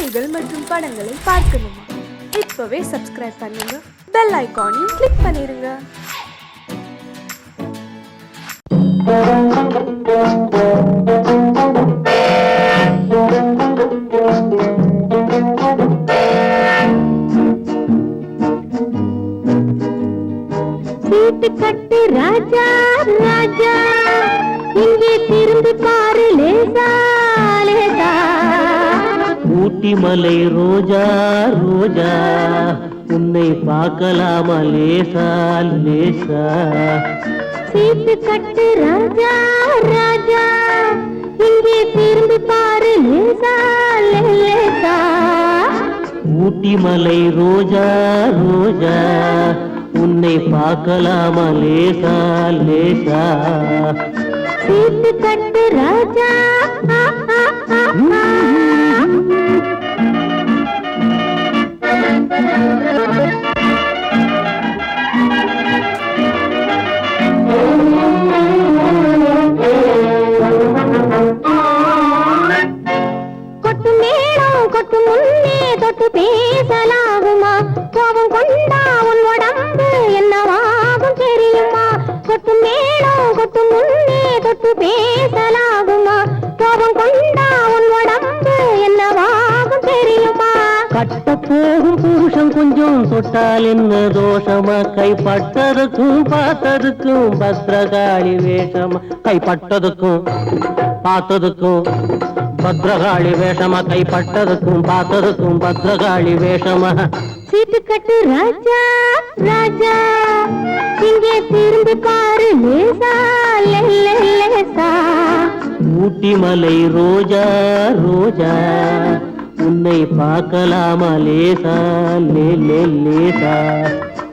செய்திகள் மற்றும் படங்களை பார்க்கணுமா? இப்பவே சப்ஸ்கிரைப் பண்ணுங்க, பெல் ஐகானையும் கிளிக் பண்ணிருங்க. சீட்டு கட்டு ராஜா ராஜா, இங்கே திரும்பி பாரு லேசா லேசா. ஊட்டி மலை ரோஜா ரோஜா, உன்னை பார்க்கலாமா லேசா லேசா. சீட்டு கட்டு ராஜா ராஜா, இங்கே திரும்பி பாரு லேசா லேசா. ஊட்டி மலை ரோஜா ரோஜா, உன்னை பார்க்கலாமா லேசா லேசா. சீட்டு கட்டு ராஜா கொட்டு மேளம் கொட்டு முன்னே தொட்டு பேசலாகுமா? கோபம் கொண்டா உன் உடம்பு என்னவாகும் தெரியுமா? கொட்டு மேளம் கொட்டு முன்னே தொட்டு பேசலாகுமா? கோபம் கொண்டா உன் உடம்பு என்னவாகும் தெரியுமா? கட்ட போகும் புருஷன் கொஞ்சம் தொட்டால் என்ன தோஷமா? கைப்பட்டதுக்கும் பார்த்ததுக்கும் பத்ரகாளி வேஷமா? கைப்பட்டதுக்கும் பார்த்ததுக்கும் பத்ரகாளி வேஷமா? கைப்பட்டதுக்கும் பார்த்ததுக்கும் பத்ரகாளி வேஷமா? சீட்டு கட்டு ராஜா ராஜா, இங்கே திரும்பி பாரு லேசா லேசா. ஊட்டி மலை ரோஜா ரோஜா, உன்னை பார்க்கலாமா லேசா லேசா.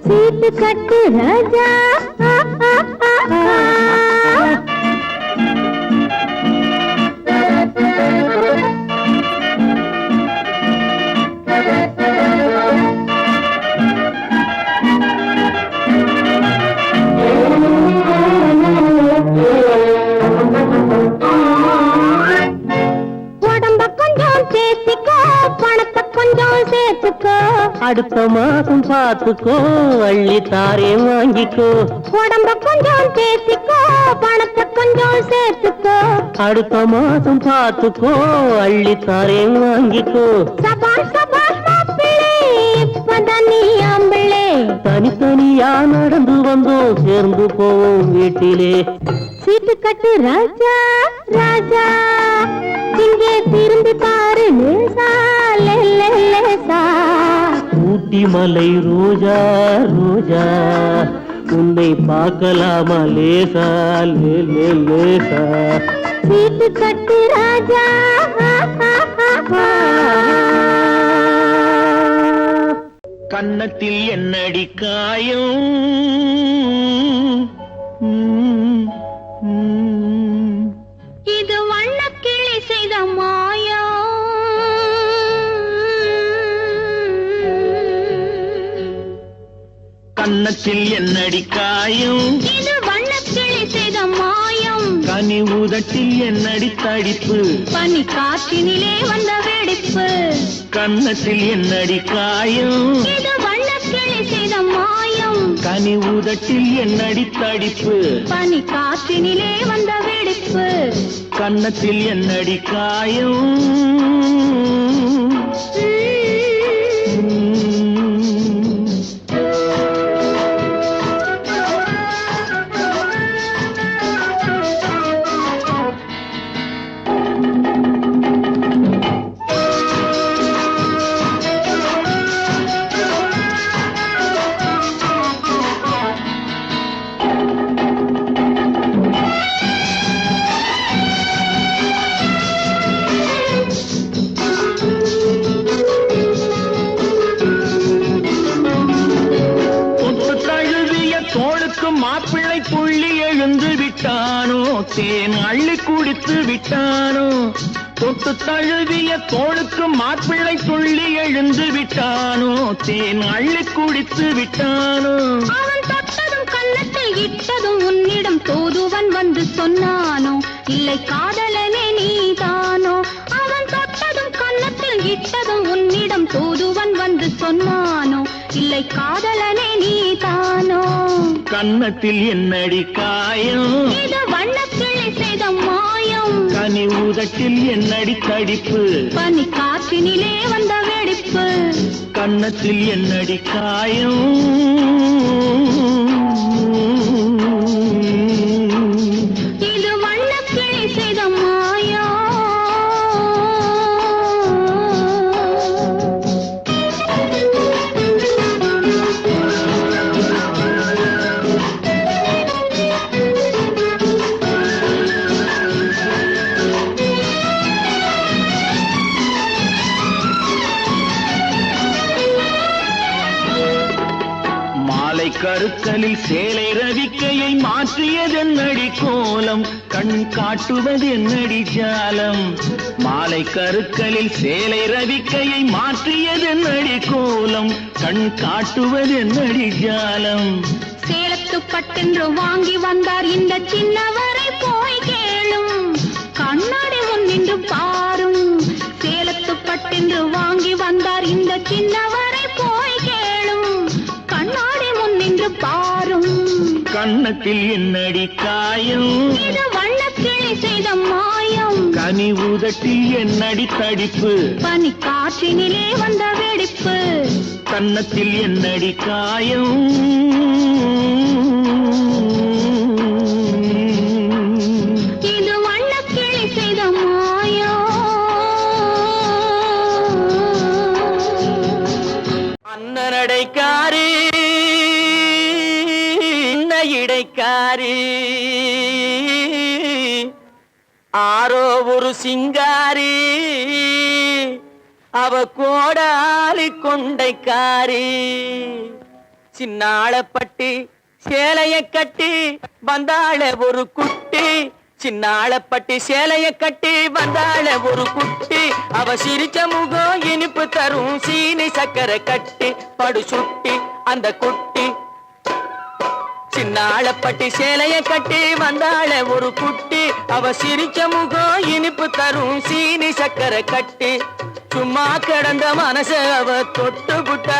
சீட்டு கட்டு ராஜா உடம்ப கொஞ்சம் சேர்த்திக்கோ, பணத்தை கொஞ்சம் சேர்த்துக்கோ. அடுத்த மாசம் பார்த்துக்கோ, அள்ளி தாரே வாங்கிக்கோ. உடம்ப கொஞ்சம் சேர்த்திக்கோ, பணத்தை கொஞ்சம் சேர்த்துக்கோ. அடுத்த மாசம் பார்த்துக்கோ, அள்ளி தாரே வாங்கிக்கோ. சபாஷ் சபாஷ் மாப்பிள்ளை, இப்பதான் நீ ஆம்பிள்ளை. தனித்தனியா நடந்து வந்தோம், சேர்ந்து போவோம் வீட்டிலே. சீட்டு கட்டு ராஜா ராஜா, இங்கே திரும்பி பாரு லேசா லேசா. ஊட்டி மலை ரோஜா ரோஜா, உன்னை பார்க்கலாமா லேசா லேசா. சீட்டு கட்டு ராஜா கன்னத்தில் என்னடி காயம், இது வண்ணக்கிளி செய்த மாயம். கன்னத்தில் என்னடி காயம், இது வண்ணக்கிளி செய்த மாயம். கனி உதட்டில் என்னடி தடிப்பு, பனி காற்றினிலே வந்த வெடிப்பு. கன்னத்தில் என்னடி காயம், இது வண்ணக்கிளி செய்த மாயம். கனி உதட்டில் என்னடி தடிப்பு, பனி காற்றினிலே வந்த வெடிப்பு. கன்னத்தில் என்னடி காயம். மாப்பிள்ளை புள்ளி எழுந்து விட்டானோ, தேன் அள்ளி குடித்து விட்டானோ. தொட்டு தழுவிய தோளுக்கு மாப்பிள்ளை துள்ளி எழுந்து விட்டானோ, தேன் அள்ளி குடித்து விட்டானோ. அவன் தொட்டதும் கன்னத்தில் இட்டதும் உன்னிடம் தூதுவன் வந்து சொன்னானோ, இல்லை காதலனே நீதானோ. அவன் தொட்டதும் கன்னத்தில் இட்டதும் உன்னிடம் தூதுவன் வந்து சொன்னானோ இல்லை காதலனே நீதானோ கன்னத்தில் என்னடி காயம் இது வண்ணக்கிளி செய்த மாயம் கனி உதட்டில் என்னடி தடிப்பு பனி காற்றினிலே வந்த வெடிப்பு கன்னத்தில் என்னடி காயம் இது வண்ணக்கிளி செய்த மாயம் கருக்கலில் சேலை ரவிக்கையை மாற்றியதென்னடி கோலம் கண் காட்டுவது என்னடி ஜாலம் மாலை கருக்கலில் சேலை ரவிக்கையை மாற்றியதென்னடி கோலம் கண் காட்டுவது என்னடி ஜாலம் சேலத்து பட்டென்று வாங்கி வந்தார் இந்த சின்னவரை போய் கேளும் கண்ணாடி முன் நின்று பாரும் சேலத்து பட்டென்று வாங்கி வந்தார் இந்த சின்னவரை போய் கேளும் கண்ணாடி முன் நின்று பாரும் கன்னத்தில் என்னடி காயம் இது வண்ணக்கிளி செய்த மாயம் கனி உதட்டில் என்னடி தடிப்பு பனி காற்றினிலே வந்த வெடிப்பு கன்னத்தில் என்னடி காயம் இது வண்ணக்கிளி செய்த மாயம் அன்னடைக்காரி இடைக்காரி ஆரோ ஒரு சிங்காரி அவ கோடாலி கொண்டைக்காரி சின்னாளப்பட்டி சேலைய கட்டி வந்தாள ஒரு குட்டி சின்னாளப்பட்டி சேலைய கட்டி வந்தாள ஒரு குட்டி அவ சிரிச்ச முகம் இனிப்பு தரும் சீனி சக்கரை கட்டி படு சுட்டி அந்த குட்டி சின்னாளப்பட்டி சேலைய கட்டி வந்தாள ஒரு குட்டி அவ சிரிச்ச முகம் இனிப்பு தரும் சீனி சக்கரை கட்டி சும்மா கிடந்த மனச அவ தொட்டு புட்டா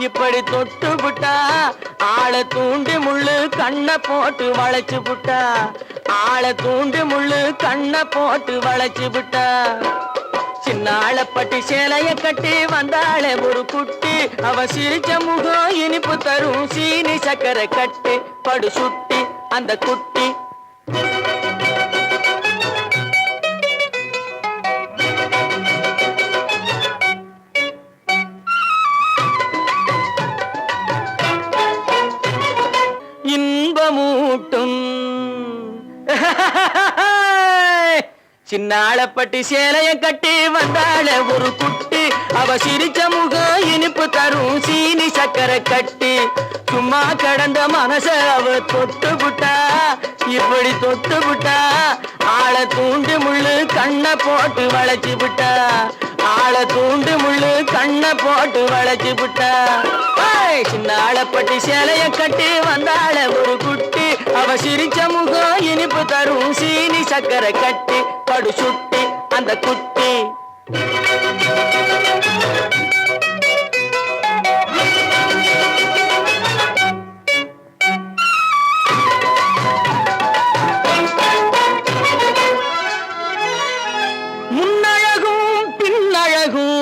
இப்படி தொட்டு புட்டா ஆளை தூண்டி முள்ளு கண்ணை போட்டு வளைச்சு புட்டா ஆளை தூண்டி முள்ளு கண்ணை போட்டு வளைச்சு புட்டா சின்னாளப்பட்டி சேலைய கட்டி வந்தாளே ஒரு குட்டி அவ சிரிச்ச முகம் இனிப்பு தரும் சீனி சக்கரை கட்டி படு சுட்டி அந்த குட்டி இன்பமூட்டும் சின்னாளப்பட்டி சேலைய கட்டி வந்தாள ஒரு குட்டி அவ சிரிச்ச முகம் இனிப்பு தரும் சீனி சக்கரை கட்டி சும்மா கடந்த மனச அவ தொட்டு புட்டா இப்படி தொட்டு புட்டா ஆளை தூண்டி முள்ளு கண்ணை போட்டு வளைச்சு புட்டா ஆளை தூண்டி முள்ளு கண்ணை போட்டு வளைச்சு புட்டா சின்னாளப்பட்டி சேலைய கட்டி வந்தாள ஒரு குட்டி அவ சிரிச்ச முகம் இனிப்பு தரும் சீனி சக்கரை கட்டி படு சுட்டி அந்த குட்டி முன்னழகும் பின்னழகும்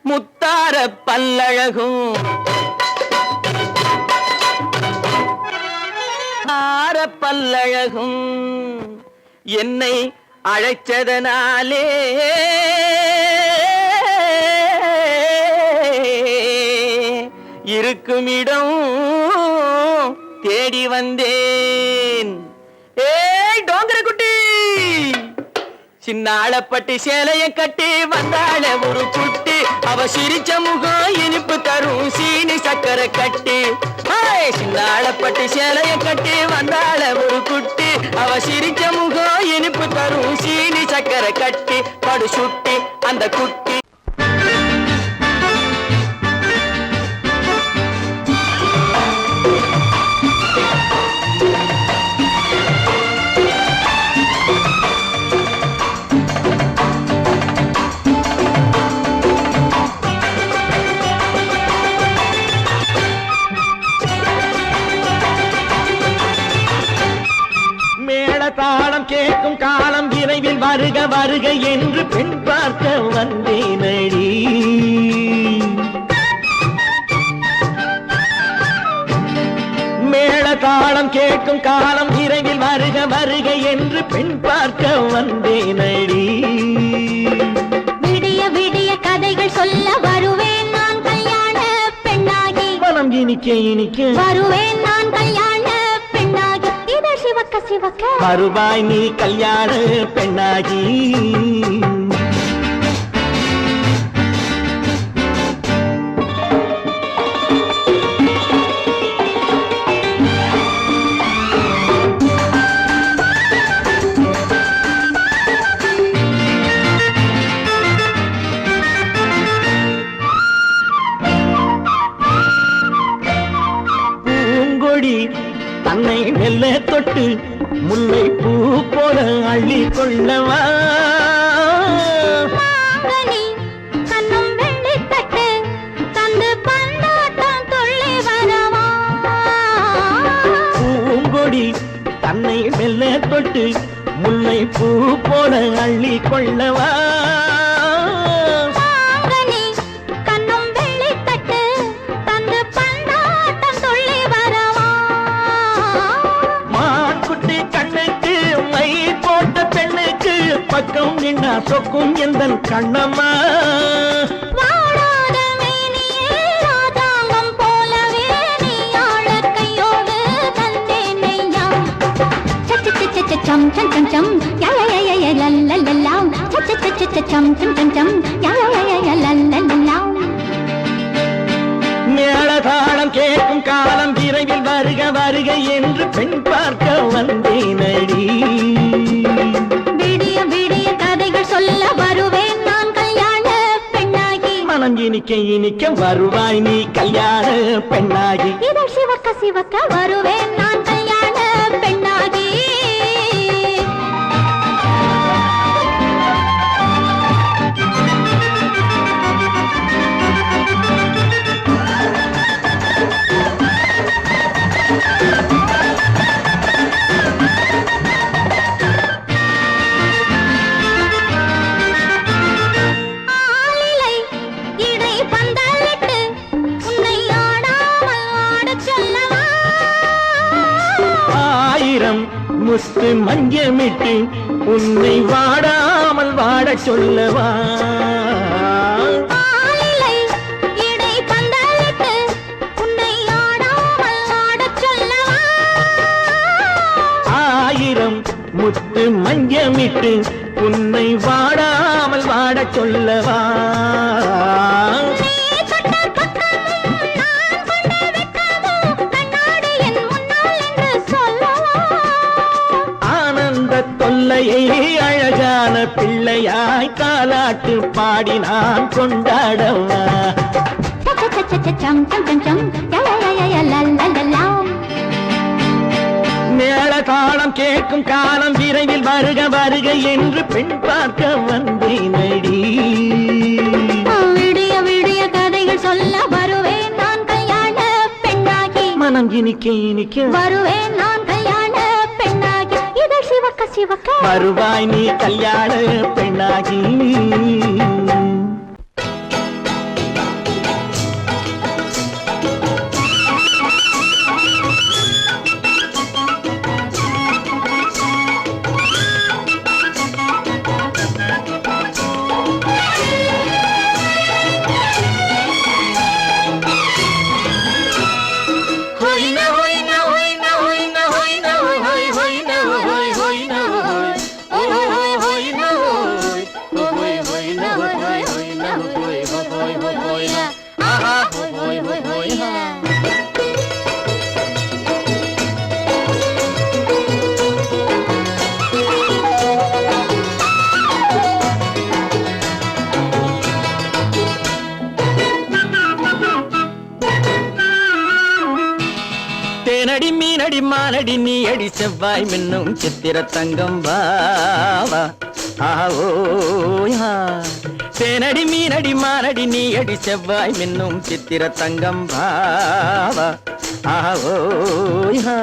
முத்தார பல்லழகும் பல்லழகும் என்னை அழைச்சதனாலே இருக்குமிடம் தேடி வந்தேன் ஏய் டோங்கர குட்டி சின்னாளப்பட்டி சேலைய கட்டி வந்தாள ஒரு குட்டி அவ சிரிச்ச முகம் இனிப்பு தரும் சீனி சக்கரை கட்டி சின்னாளப்பட்டி சேலைய கட்டி வந்தாள ஒரு குட்டி அவ சிரிச்ச முகம் இனிப்பு தரும் சீனி சக்கரை கட்டி படு சுட்டி அந்த குட்டி வருக என்று பெண் பார்க்க வந்தேனடி. மேள தாளம் கேட்கும் காலம் விரைவில் வருக வருக என்று பெண் பார்க்க வந்தேனடி. விடிய விடிய கதைகள் சொல்ல வருவேன் நான் கல்யாண பெண்ணாகி. மனம் இனிக்க இனிக்க வருவேன் நான் கல்யாண பெண்ணாகி. இதழ் சிவக்க சிவக்க வருவாய் நீ கல்யாண பெண்ணாகி. தன்னை மெல்ல தொட்டு முல்லை பூ போல அள்ளி கொள்ளவா. கண்ணும் வெள்ளி தட்டு தந்து பந்தாட்டம் துள்ளி வரவா. பூங்கொடி தன்னை மெல்ல தொட்டு முல்லை பூ போல அள்ளி கொள்ளவா. பக்கம் நின்னா சொக்கும் எந்தன் கண்ணம்மா. வாடாத மேனியே ராதாங்கம் போலவே நீ ஆள கையோடு தந்தேன் நெய்யா. சச்ச சச்ச சச்சம் சம் சம் சம் யா யா யா யா லல்லல்லா. சச்ச சச்ச சச்சம் சம் சம் சம் யா யா யா யா லல்லல்லா. மேள தாளம் கேட்கும் காலம் விரைவில் வருக வருக என்று பெண் பார்க்க வந்தேனடி. சொல்ல வருவேன் நான் கல்யாண பெண்ணாகி. மனம் இனிக்க இனிக்க வருவாய் நீ கல்யாண பெண்ணாகி. இதழ் சிவக்க சிவக்க வருவேன் நான் கல்யாண பெண்ணாகி. முத்து மஞ்சமிட்டு உன்னை வாடாமல் வாடச் சொல்லவா. ஆயிரம் முத்து மஞ்சமிட்டு உன்னை வாடாமல் வாடச் சொல்லவா. தொல்லையை அழகான பிள்ளையாய் காலாட்டு பாடி நான் கொண்டாடவா. மேள தாளம் கேட்கும் காலம் விரைவில் வருக வருக என்று பெண் பார்க்க வந்தேனடி. விடிய விடிய கதைகள் சொல்ல வருவேன் நான் கல்யாண பெண்ணாகி. மனம் இனிக்க இனிக்க வருவேன் நான் கல்யாண பெண்ணாகி. இதழ் சிவக்க சிவக்க வருவாய் நீ கல்யாண பெண்ணாகி. தேனடி மீனடி மானடி நீ அடி செவ்வாய் மின்னும் சித்திர தங்கம் வாவா. ஆவோயா தேனடி மீனடி மானடி நீ அடி செவ்வாய் மின்னும் சித்திர தங்கம் வாவா. ஆவோயா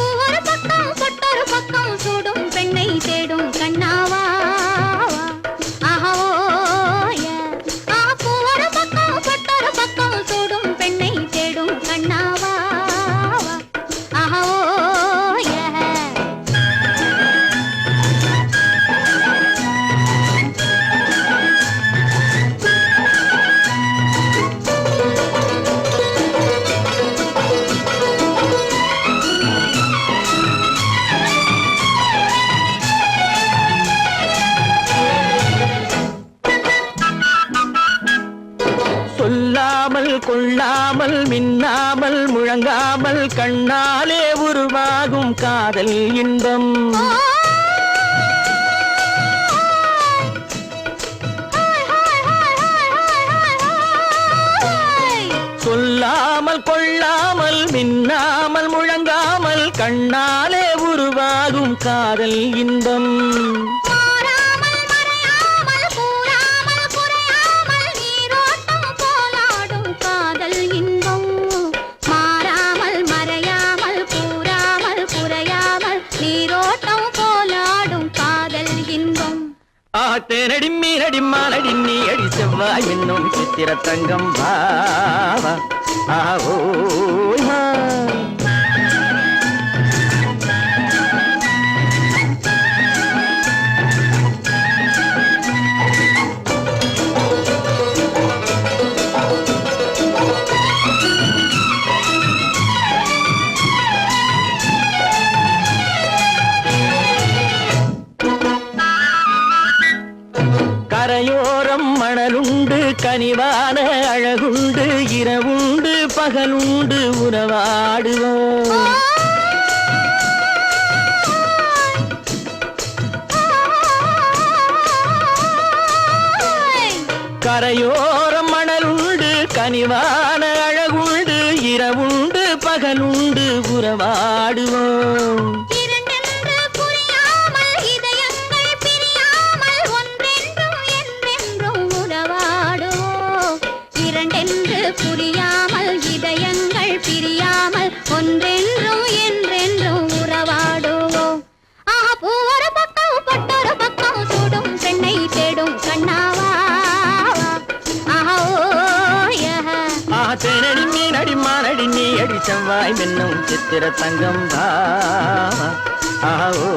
ஒரு பக்கம் பொட்டொரு பக்கம் சூடும் பெண்ணை தேடும் கண்ணாவா. கொள்ளாமல் மின்னாமல் முழங்காமல் கண்ணாலே உருவாகும் காதல் இன்பம். சொல்லாமல் கொள்ளாமல் மின்னாமல் முழங்காமல் கண்ணாலே உருவாகும் காதல் இன்பம். தேனடி மீனடி மானடி நீ அடி செவ்வாய் என்னும் சித்திர தங்கம் பாவா ஆவோ. கரையோரம் மணலுண்டு கனிவான அழகுண்டு இரவுண்டு பகலுண்டு உறவாடுவோம். கரையோரம் மணலுண்டு கனிவான அழகுண்டு இரவுண்டு பகலுண்டு உறவாடுவோம். புரியாமல் இதயங்கள் பிரியாமல் ஒன்றென்றும் என்றென்றும் உறவாடுவோம். பூவொரு பக்கம் பொட்டொரு பக்கம் சூடும் பெண்ணை தேடும் கண்ணாவா. தேனடி மீனடி மானடி நீ அடி செவ்வாய் என்னும் சித்திர தங்கம் பாவா ஆவோ.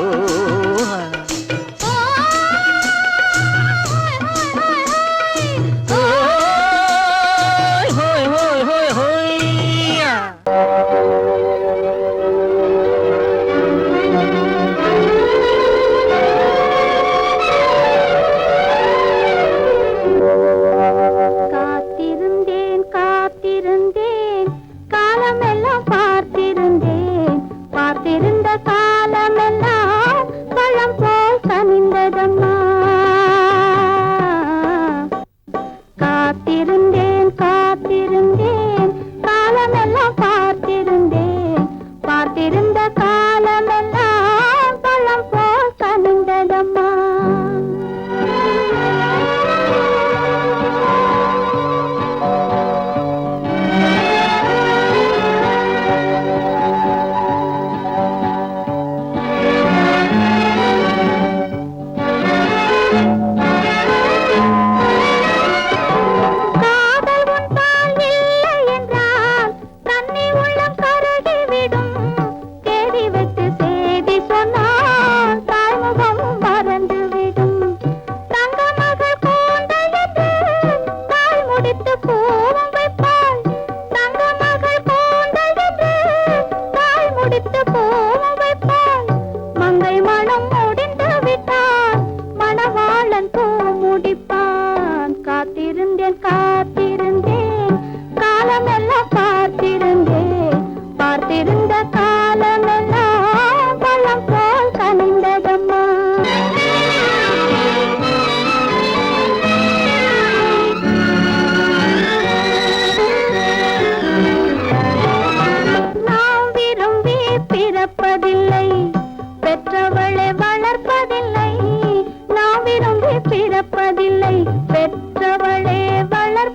பிறப்பதில்லை பெற்றவளே வளர்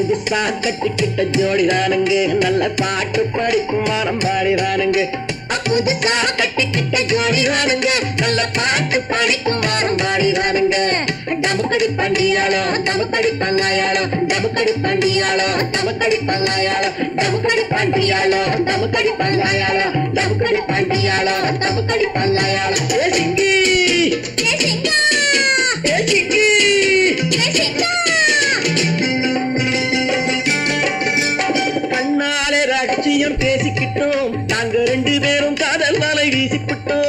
புதுசா கட்டிக்கிட்ட ஜோடிதானுங்க நல்ல பாட்டு படிக்கும் வாரம் பாடிதானுங்க புதுசா கட்டிக்கிட்ட ஜோடிதானுங்க நல்ல பாட்டு படிக்கும் வாரம் பாடிதானுங்க டமுக்கடி பண்டியாளோ டமுக்கடி பங்காயாளோ டமுக்கடி பண்டியாளோ டமுக்கடி பங்காயாளோ டமுக்கடி பண்டியாளோ டமுக்கடி பங்காயாளோ டமுக்கடி பண்டியாளோ டமுக்கடி பங்காயாளோ ஏ சிங்கி ஏ சிங்கா ஏ சிங்கி ஏ சிங்கா கண்ணாலே ரகசியம் பேசிக்கிட்டோம் நாங்க 2 பேரும் காதல் வலை வீசிக்கிட்டோம்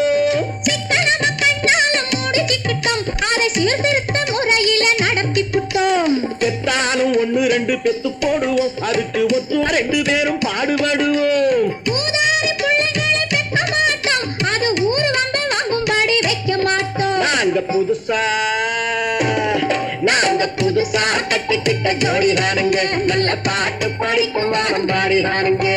சீர்திருத்த முறையில நடத்தி புட்டோம் பெத்தாலும் 1 2 பெத்து போடுவோம் அதுக்கு ஒத்து 2 பேரும் பாடுபடுவோம் ஊதாரி பிள்ளைகளை பெக்க மாட்டோம் அது ஊரு வந்து வாங்கும்படி வைக்க மாட்டோம் நாங்க புதுசா கட்டிக்கிட்ட ஜோடிதானுங்க நல்ல பாட்டு படிக்கும் வாரம் பாடிதானுங்க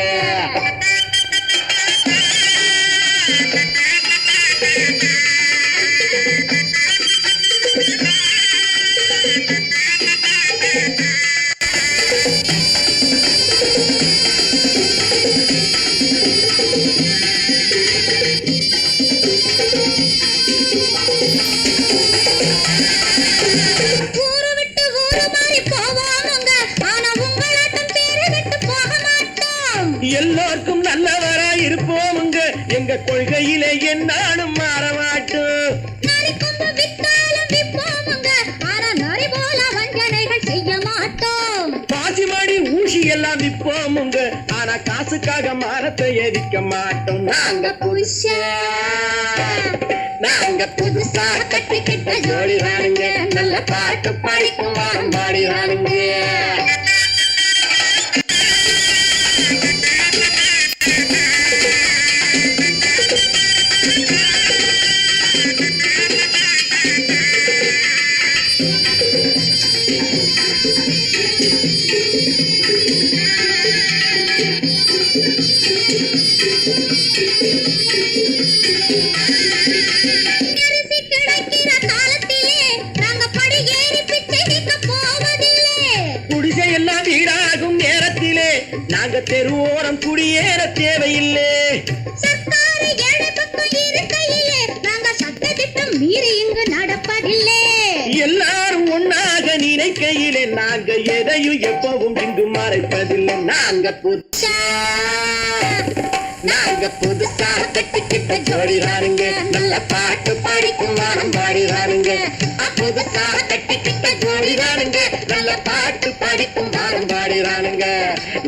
எல்லாருக்கும் நல்லவரா இருப்போமுங்க எங்க கொள்கையிலே என்னாலும் மாற மாட்டோம் பாசிமாடி ஊசி எல்லாம் விற்போமுங்க ஆனா காசுக்காக மரத்தை எரிக்க மாட்டோம் நாங்க புதுசா கட்டிக்கிட்ட ஜோடிதானுங்க நல்ல பாட்டு படிக்கும் வாரம் பாடிதானுங்க குடிசையெல்லாம் வீடாகும் நேரத்திலே நாங்க தெருவோரம் குடியேற தேவையில்லை எல்லாரும் ஒன்னாக நினைக்கையிலே நாங்க எதையும் எப்பவும் இங்கு மறைப்பதில்லை நாங்க புதுசா கட்டிக்கிட்ட ஜோடிதானுங்க நல்ல பாட்டு படிக்கும் வாரம் பாடிதானுங்க புதுசா கட்டிக்கிட்ட ஜோடிதானுங்க நல்ல பாட்டு படிக்கும் வாரம் பாடிதானுங்க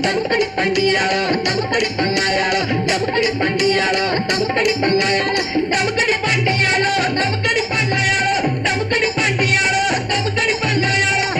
டமுக்கடி பண்டியாளோ டமுக்கடி பங்காயாளோ டமுக்கடி பண்டியாளோ டமுக்கடி பங்காயாளோ டமுக்கடி பண்டியாளோ டமுக்கடி பங்காயாளோ டமுக்கடி பண்டியாளோ டமுக்கடி பங்காயாளோ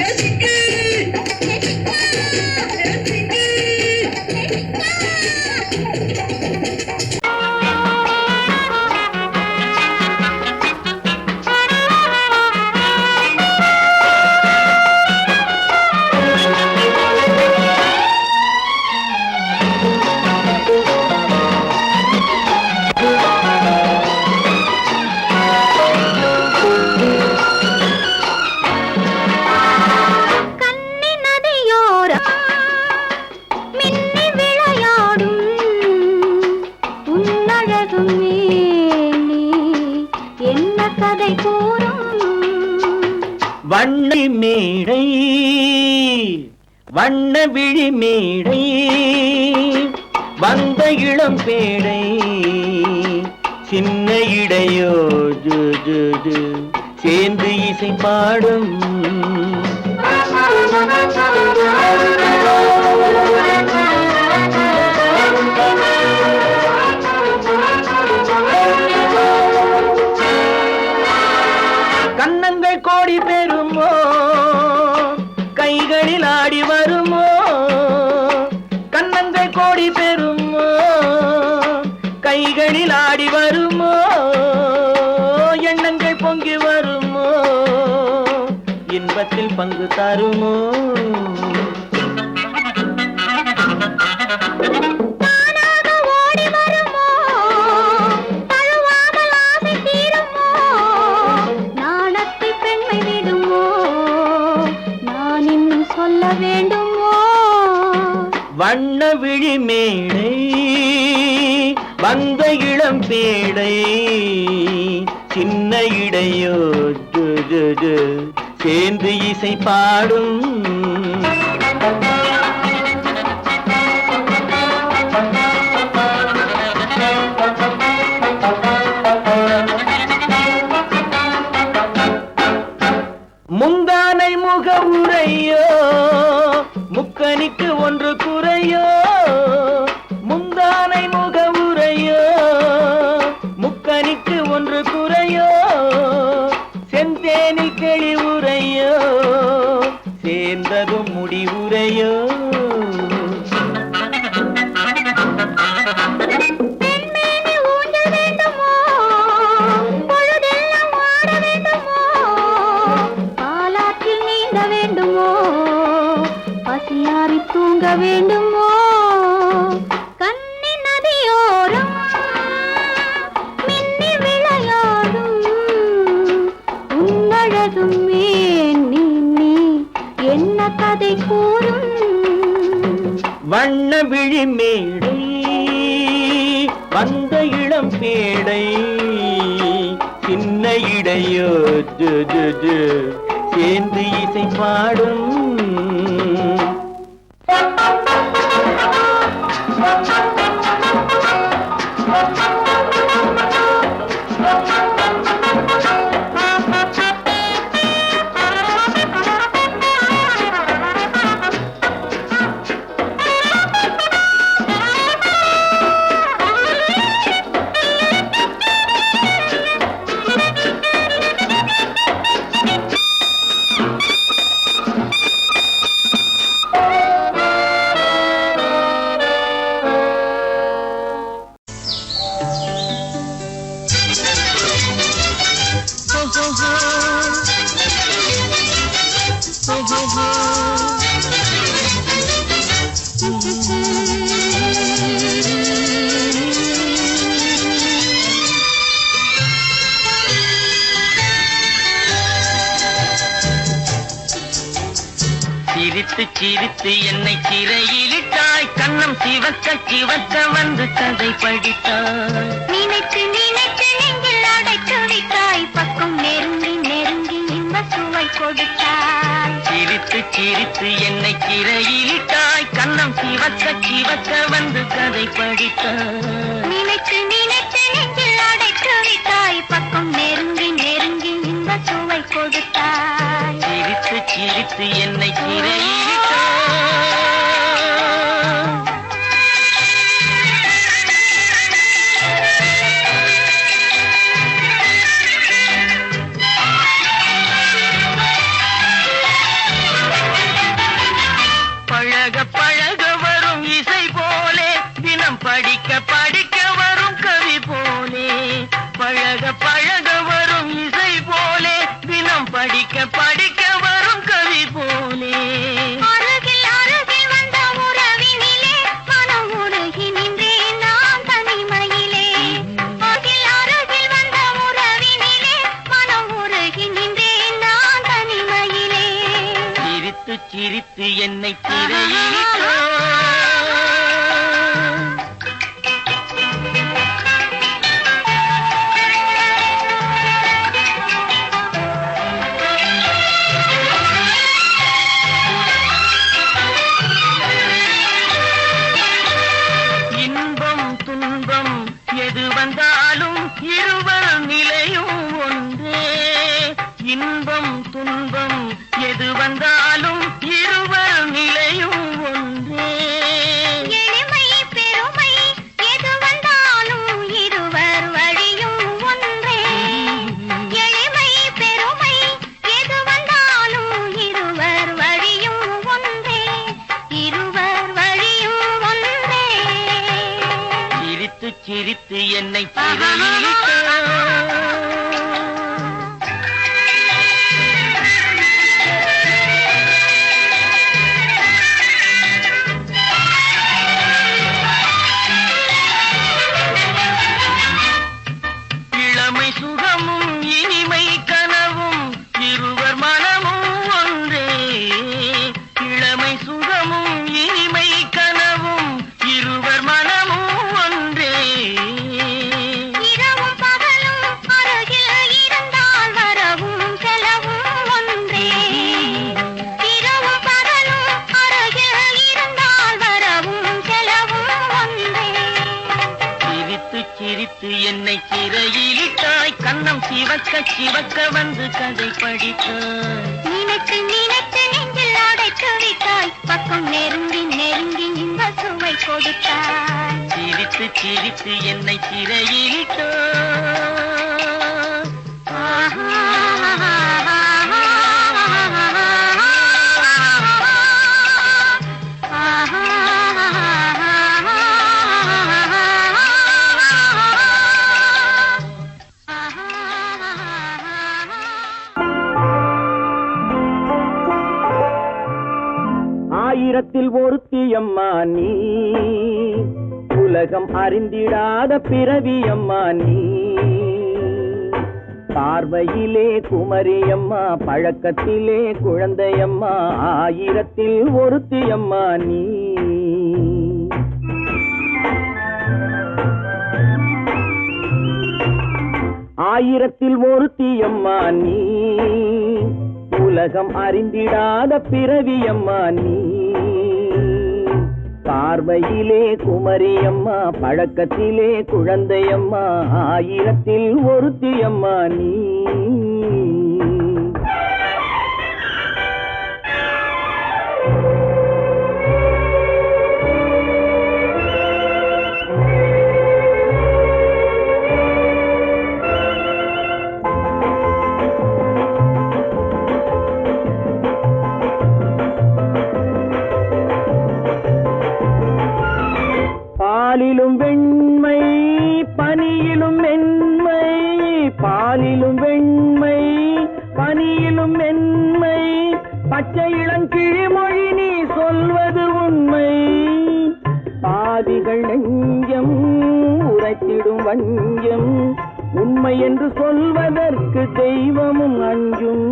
வண்ண மேடை வண்ண விழி மேடை வந்த இளம் பேடை சின்ன இடையோ சேர்ந்து இசை பாடும் கன்னங்கள் கோடி பெறுமோ கைகளில் ஆடி வருமோ கன்னங்கள் கோடி பெறுமோ கைகளில் ஆடி வருமோ எண்ணங்கள் பொங்கி வருமோ இன்பத்தில் பங்கு தருமோ வேண்டுமோ விழி மேடை வந்த இளம் பேடை சின்ன இடையோ சேர்ந்து இசை பாடும் முந்தானை முகவுரையோ முக்கனிக்கு ஒன்று குறையோ முந்தானை முகவுரையோ முக்கனிக்கு ஒன்று குறையோ செந்தேனில் கிளி உரையோ சேர்ந்ததும் முடிவுரையோ தூங்க வேண்டுமோ கண்ணி நதியோரம் மின்னி விளையாடும் உன்னழகும் நீ என்ன கதை கூறும் வண்ண விழி மேடை வந்த இளம் பேடை சின்ன இடையோ சேர்ந்து இசை பாடும் சிரித்து சிரித்து என்னை சிறையிலிட்டாய் கண்ணம் சிவக்க சிவக்க வந்து கதை படித்தாய் நினைத்து நினைத்து நெஞ்சில் அடைத்து வைத்தாய் பக்கம் நெருங்கி நெருங்கி இன்ப சுவை கொடுத்தாய் சிரித்து சிரித்து என்னை சிறையிலிட்டாய் கண்ணம் சிவக்க சிவக்க வந்து கதை படித்தாய் நினைத்து நினைத்து நெஞ்சில் அடைத்து வைத்தாய் பக்கம் நெருங்கி நெருங்கி இன்ப சுவை கொடுத்தாய் சிரித்து சிரித்து என்னை சிறையிலிட்டாய் பழக பழக வரும் இசை போலே தினம் படிக்க படிக்க வரும் கவி போலே பழக பழக வரும் இசை போலே தினம் படிக்க படிக்க வரும் கவி போலே அருகில் அருகில் வந்த உறவினிலே மனம் உருகி நின்றேன் நான் தனிமையிலே அருகில் அருகில் வந்த உறவினிலே மனம் உருகி நின்றேன் நான் தனிமையிலே சிரித்து சிரித்து என்னை சிறையிலிட்டாய் இன்பம் துன்பம் எது வந்தாலும் இருவர் நிலையும் ஒன்றே இன்பம் துன்பம் எது வந்தாலும் இருவர் நிலையும் ஒன்றே எளிமை பெருமை எது வந்தாலும் இருவர் வழியும் ஒன்றே எளிமை பெருமை எது வந்தாலும் இருவர் வழியும் ஒன்றே இருவர் வழியும் ஒன்றே சிரித்து சிரித்து என்னை சிறையிலிட்டாய் இளமை சுகமும் இனிமை கனவும் இருவர் மனமும் ஒன்றே இளமை சுகமும் இனிமை கனவும் திரையிலிட்டாய் கண்ணம் சிவக்க சிவக்க வந்து கதை படித்தாய் நினைத்து நினைத்து நெஞ்சில் அடைத்து விட்டாய் பக்கம் நெருங்கி நெருங்கி இந்த சுவை கொடுத்தாய் சிரித்து சிரித்து என்னை திரையிலிட்டாய் ஆயிரத்தில் ஒருத்தியம்மா நீ உலகம் அறிந்திடாத பிறவியம்மா நீ பார்வையிலே குமரியம்மா பழக்கத்திலே குழந்தையம்மா ஆயிரத்தில் ஒருத்தியம்மா நீ ஆயிரத்தில் ஒருத்தியம்மா நீ உலகம் அறிந்திடாத பிறவியம்மா நீ பார்வையிலே குமரியம்மா பழக்கத்திலே குழந்தையம்மா ஆயிரத்தில் ஒருத்தியம்மா நீ பாலிலும் வெண்மை பனியிலும் மென்மை பாலிலும் வெண்மை பனியிலும் மென்மை பச்சை இளங்கிழிமொழி நீ சொல்வது உண்மை பாதிகள் நெஞ்சம் உரைத்திடும் வஞ்சம் உண்மை என்று சொல்வதற்கு தெய்வமும் அஞ்சும்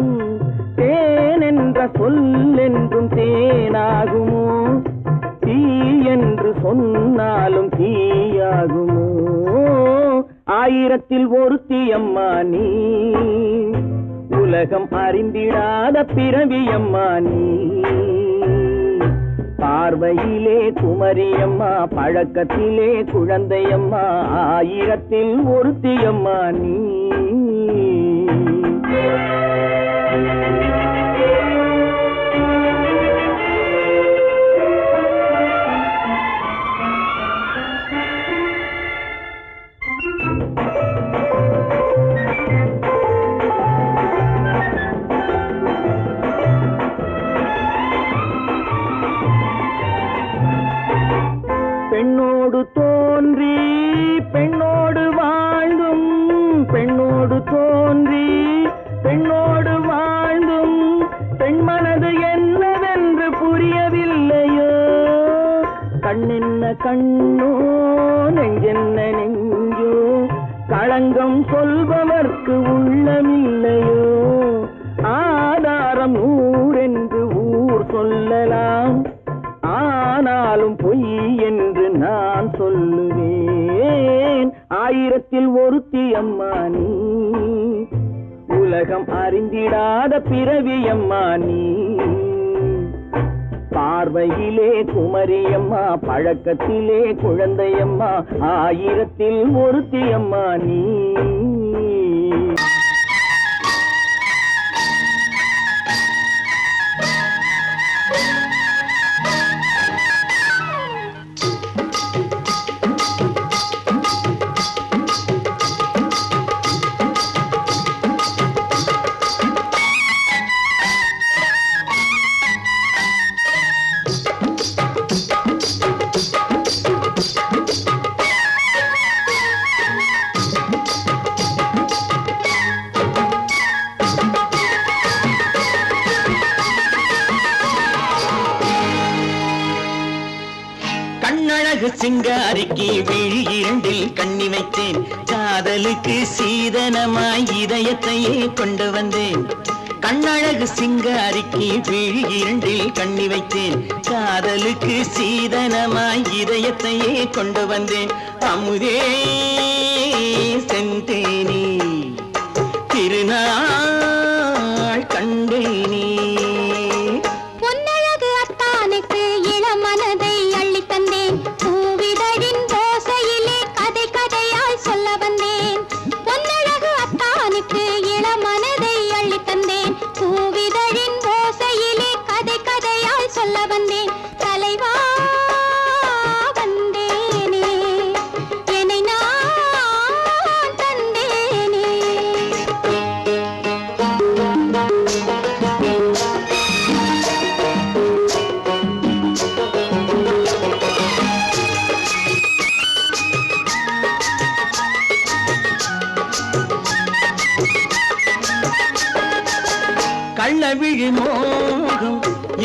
தேன் என்ற சொல் என்றும் தேனாகுமோ தீ என்று சொன்னாலும் தீயாகுமோ ஆயிரத்தில் ஒருத்தியம்மா நீ உலகம் அறிந்திடாத பிறவியம்மா நீ பார்வையிலே குமரியம்மா பழக்கத்திலே குழந்தையம்மா ஆயிரத்தில் ஒருத்தியம்மா நீ பெண்ணோடு தோன்றி பெண்ணோடு வாழ்ந்தும் பெண்ணோடு தோன்றி பெண்ணோடு வாழ்ந்தும் பெண்மனது என்னவென்று புரியவில்லையோ கண்ணென்ன கண்ணோ நெஞ்சென்ன நெஞ்சோ களங்கம் சொல்பவர்க்கு உள்ளமில்லையோ ஆதாரம் நூறென்று ஊர் சொல்லலாம் ஆனாலும் பொய் என்று நான் சொல்லுவேன் ஆயிரத்தில் ஒருத்தியம்மா நீ உலகம் அறிந்திடாத பிறவியம்மா நீ பார்வையிலே குமரியம்மா பழக்கத்திலே குழந்தையம்மா ஆயிரத்தில் ஒருத்தியம்மா நீ கண்ணழகு சிங்காரிக்கு விழி இரண்டில் கண்ணி வைத்தேன் காதலுக்கு சீதனமாய் இதயத்தையே கொண்டு வந்தேன் கண்ணழகு சிங்காரிக்கு விழி இரண்டில் கண்ணி வைத்தேன் காதலுக்கு சீதனமாய் இதயத்தையே கொண்டு வந்தேன் அமுதே செந்தேனே திருநாள் கண்டேனே பூவிதழின் ஓசையிலே கதை கதையாய் சொல்ல வந்தேன் கள்ளவிழி மோகம்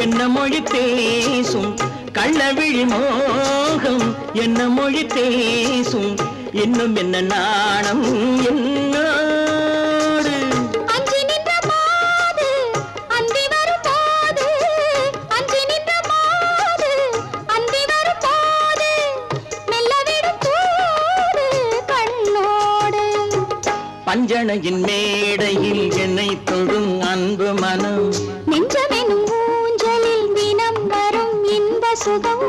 என்ன மொழி பேசும் கள்ளவிழி மோகம் என்ன மொழி பேசும் இன்னும் என்ன நாணம் என்னோடு அஞ்சி நின்ற மாது அந்தி வரும் போது அஞ்சி நின்ற மாது அந்தி வரும் போது மெல்ல விடும் போது கண்ணோடு பஞ்சணையின் மேடையில் என்னை தொடும் அன்பு மனம் நெஞ்சமெனும் ஊஞ்சலில் தினம் வரும் இன்ப சுகம்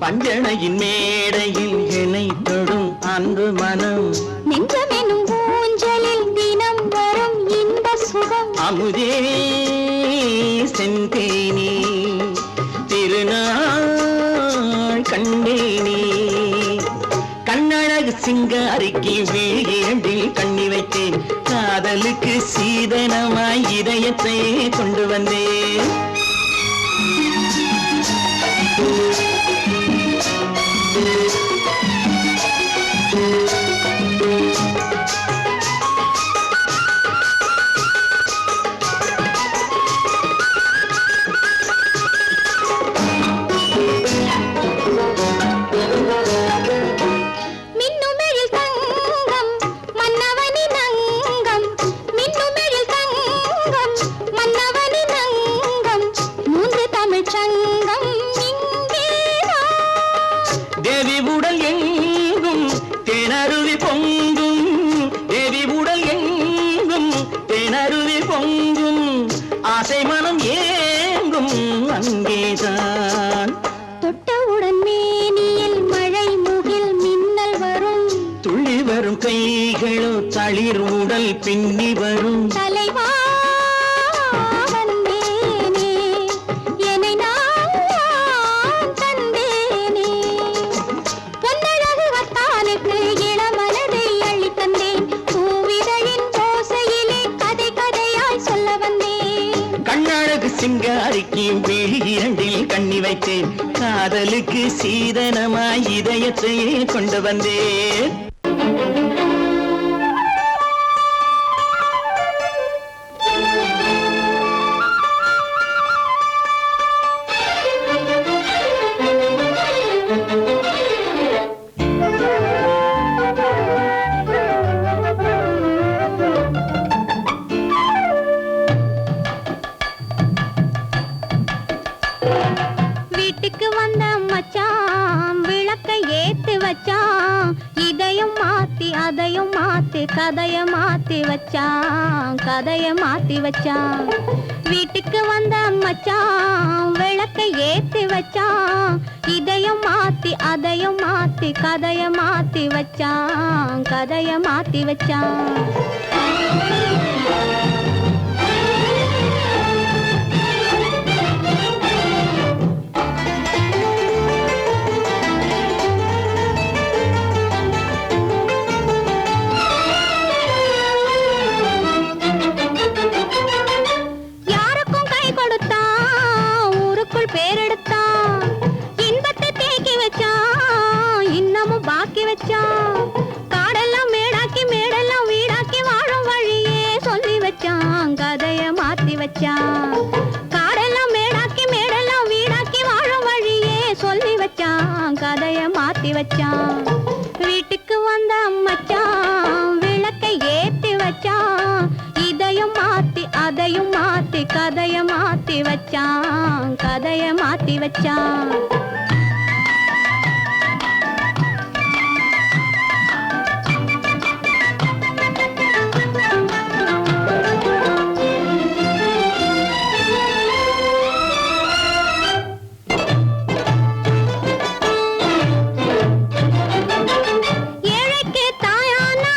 பஞ்சணையின் மேடையில் என்னை தொடும் அன்பு மனம் நெஞ்சமெனும் ஊஞ்சலில் தினம் வரும் இன்ப சுகம் அமுதே செந்தேனே திருநாள் கண்டேனே கண்ணழகு சிங்காரிக்கு வீழில் கண்ணி வைத்தேன் காதலுக்கு சீதனமாய் இதயத்தை கொண்டு வந்தேன் மின்னுமெழில் தங்கம் மன்னவனின் அங்கம் மின்னுமெழில் தங்கம் மன்னவனின் அங்கம் மூன்று தமிழ்ச் சங்கம் இங்கேதான் தேவி உடல் எங்கும் தேனருவி பொங்கும் தேவி உடல் எங்கும் தேனருவி பொங்கும் ஆசை மனம் ஏங்கும் அங்கேதான் தொட்டவுடன் மேனியில் மழை முகில் மின்னல் வரும் துள்ளி வரும் கைகளோ தளிர் உடல் பின்னி வரும் தலைவா வந்தேனே என்னை நான் தந்தேனே பொன்னழகு வத்தானுக்கு இளமனதை அள்ளித் தந்தேன் பூவிதழின் ஓசையிலே கதை கதையாய் சொல்ல வந்தேன் கண்ணழகு சிங்காரிக்கு விழி இரண்டில் கண்ணி வைத்தேன் காதலுக்கு சீதனமாய் இதயத்தையே கொண்டு வந்தேன் வீட்டுக்கு வந்த மச்சான் விளக்கை ஏத்தி வச்சான் இதையும் மாத்தி அதையும் மாத்தி கதைய மாத்தி வச்சான் கதைய மாத்தி வச்சான் வீட்டுக்கு வந்த மச்சான் விளக்கை ஏத்தி வச்சான் இதையும் மாத்தி அதையும் மாத்தி கதைய மாத்தி வச்சான் கதைய மாத்தி வச்சான் யாருக்கும் கை கொடுத்தான் ஊருக்குள் பேரெடுத்தான் இன்பத்தை தேக்கி வச்சான் இன்னமும் பாக்கி வச்சான் காடெல்லாம் மேடாக்கி மேடெல்லாம் வீடாக்கி வாழும் வழியே சொல்லி வச்சான் கதைய மாத்தி வச்சான் காடெல்லாம் மேடாக்கி மேடெல்லாம் வீடாக்கி வாழும் வழியே சொல்லி வச்சான் கதைய மாத்தி வச்சான் வீட்டுக்கு வந்த மச்சான் விளக்கை ஏத்தி வச்சான் இதையும் மாத்தி அதையும் மாத்தி கதைய மாத்தி வச்சான் கதைய மாத்தி வச்சான் ஏழைக்கு தாயானா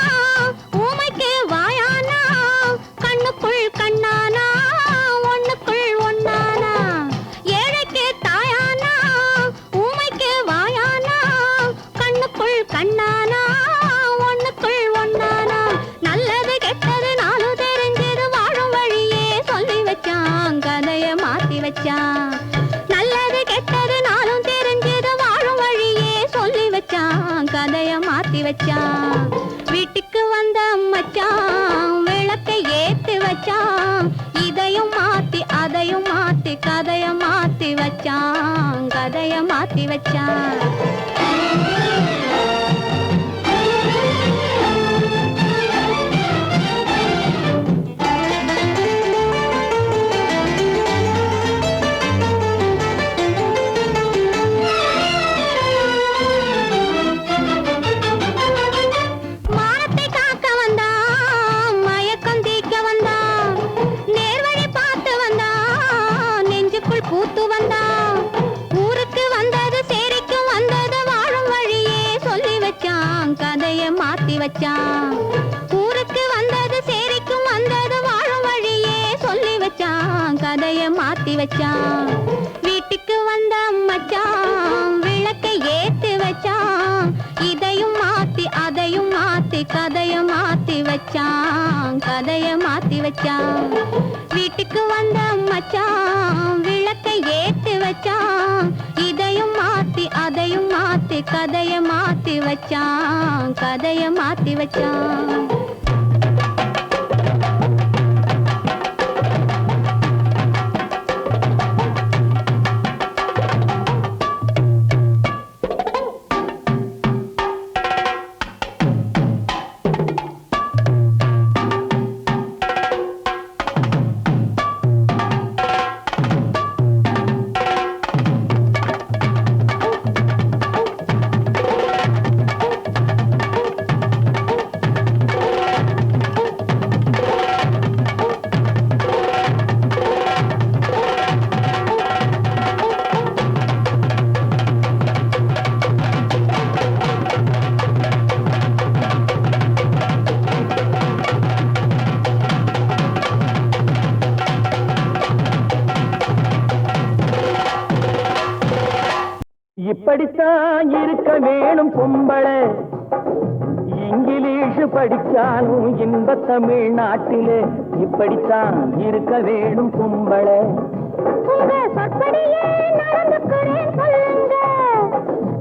ஊமைக்கு வாயானா கண்ணுக்குள் கண்ணானா ஒண்ணுக்குள் ஒண்ணானா ஏழைக்கு தாயானா ஊமைக்கு வாயானா கண்ணுக்குள் கண்ணானா ஒண்ணுக்குள் ஒண்ணானா நல்லது கெட்டது நாலு தெரிஞ்சது வாழும் வழியே சொல்லி வச்சான் கதைய மாத்தி வச்சான் நல்லது கெட்டது நாளும் தெரிஞ்சது வாழும் வழியே சொல்லி வச்சான் கதைய மாத்தி வச்சான் வீட்டுக்கு வந்த மச்சான் விளக்கை ஏத்தி வச்சான் இதையும் மாத்தி வச்சான். பூத்து வந்தான். ஊருக்கு வந்தது சேரிக்கும் வந்தது வாழும் வழியே சொல்லி வச்சான். கதைய மாத்தி வச்சான். ஊருக்கு வந்தது சேரிக்கும் வந்தது வாழும் வழியே சொல்லி வச்சான். கதைய மாத்தி வச்சான். வீட்டுக்கு வந்த மச்சான் விளக்கை ஏத்தி வச்சான். இதையும் மாத்தி அதையும் மாத்தி கதைய மாத்தி வச்சான். கதைய மாத்தி வச்சான். வீட்டுக்கு வந்த மச்சான் விளக்கை ஏத்தி வச்சான். இதையும் மாத்தி அதையும் மாத்தி கதைய மாத்தி வச்சான். கதைய மாத்தி வச்சான். இப்படித்தான் இருக்க வேணும் பொம்பளை. இங்கிலீஷ் படிச்சாலும் இன்ப தமிழ்நாட்டிலே இப்படித்தான் இருக்க வேணும் பொம்பளை. உங்க சொற்படியே நடந்துக்கிறேன் சொல்லுங்க.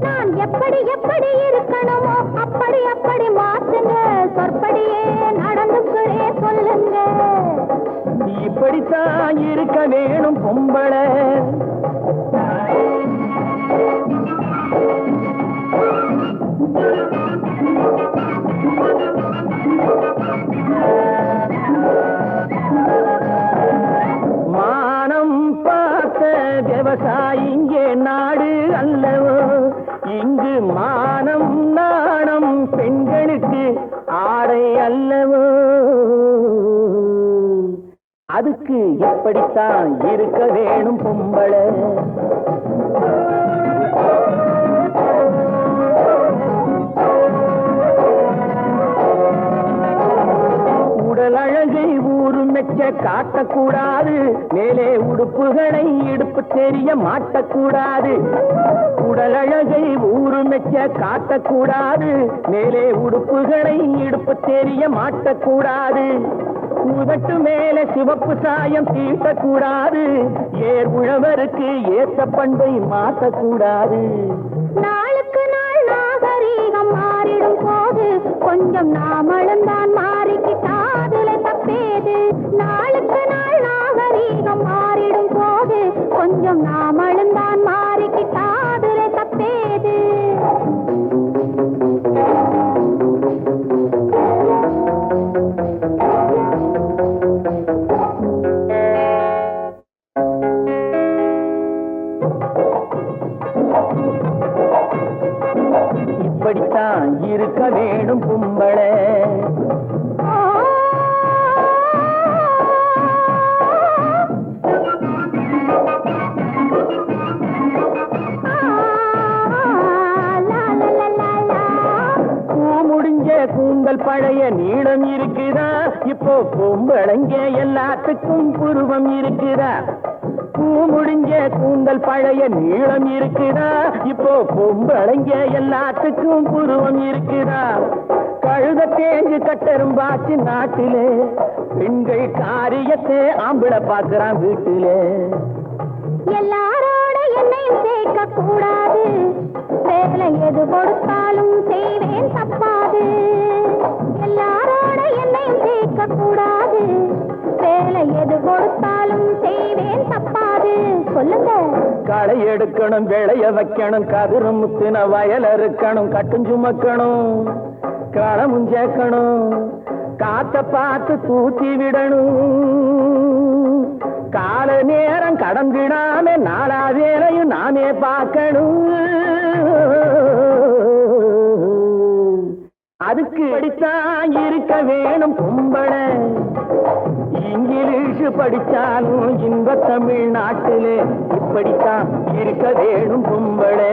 நான் எப்படி எப்படி இருக்கணுமோ அப்படி அப்படி மாத்துங்க. சொற்படியே நடந்துக்கிறேன் சொல்லுங்க. இப்படித்தான் இருக்க வேணும் பொம்பளை. மானம் பார்த்த விவசாயிங்கே நாடு அல்லவோ. இங்கு மானம் நாணம் பெண்களுக்கு ஆடை அல்லவோ. அதுக்கு எப்படித்தான் இருக்க வேணும் பொம்பளை. உடல் அழகை ஊரு மெச்ச காட்டக்கூடாது. மேலே உடுப்புகளை இடுப்பு தெரிய மாட்டக்கூடாது. உடல் அழகை ஊரு மெச்ச காட்டக்கூடாது. மேலே உடுப்புகளை இடுப்பு தெரிய மாட்டக்கூடாது. உதட்டு மேல சிவப்பு சாயம் தீட்டக்கூடாது. ஏர் உழவருக்கு ஏற்ற பண்பை மாற்றக்கூடாது. நாளுக்கு நாள் நாகரீகம் மாறிடும் போது கொஞ்சம் நாமளும் தான் மாறிக்கிட்டாதுல தப்பேது. நாளுக்கு நாள் நாகரீகம் மாறிடும் போது கொஞ்சம் நாமளும் தான் மாறிக்கிட்டாதுல தப்பேது. இப்படித்தான் இருக்க வேணும் பொம்பளை. கூந்தல் பழைய நீளம் இருக்குதா. இப்போ பொம்பளைங்க எல்லாத்துக்கும் புருவம் இருக்குதா. பூ முடிஞ்ச கூந்தல் பழைய நீளம் இருக்குதா. இப்போ பொம்பளைங்க எல்லாத்துக்கும் புருவம் இருக்குதா. கழுத தேஞ்சு கட்டரும்பாச்சு நாட்டிலே. பெண்கள் காரியத்தை ஆம்பளை பார்க்கிறான் வீட்டிலே. எல்லாரோட என்னையும் சேர்க்க கூடாது. வேலை எது கொடுத்தாலும் செய்வேன் தப்பாது. எல்லாரோட என்னையும் சேர்க்க கூடாது. வேலை எது கொடுத்தாலும் செய்வேன் தப்பாது. இருக்கு சொல்லுங்க. களை எடுக்கணும், விளைய வைக்கணும், கதிரு முத்தின வயல் அறுக்கணும், கட்டும் சுமக்கணும், களமும் சேர்க்கணும், காத்த பார்த்து தூத்தி விடணும், கால நேரம் கடந்திடாம நாளா வேலையும் நாமே பார்க்கணும். அதுக்கு படித்தான் இருக்க வேணும் பொம்பளை, இங்கிலீஷ் படிச்சாலும் இன்ப தமிழ்நாட்டிலே இப்படித்தான் இருக்க வேணும் பொம்பளை.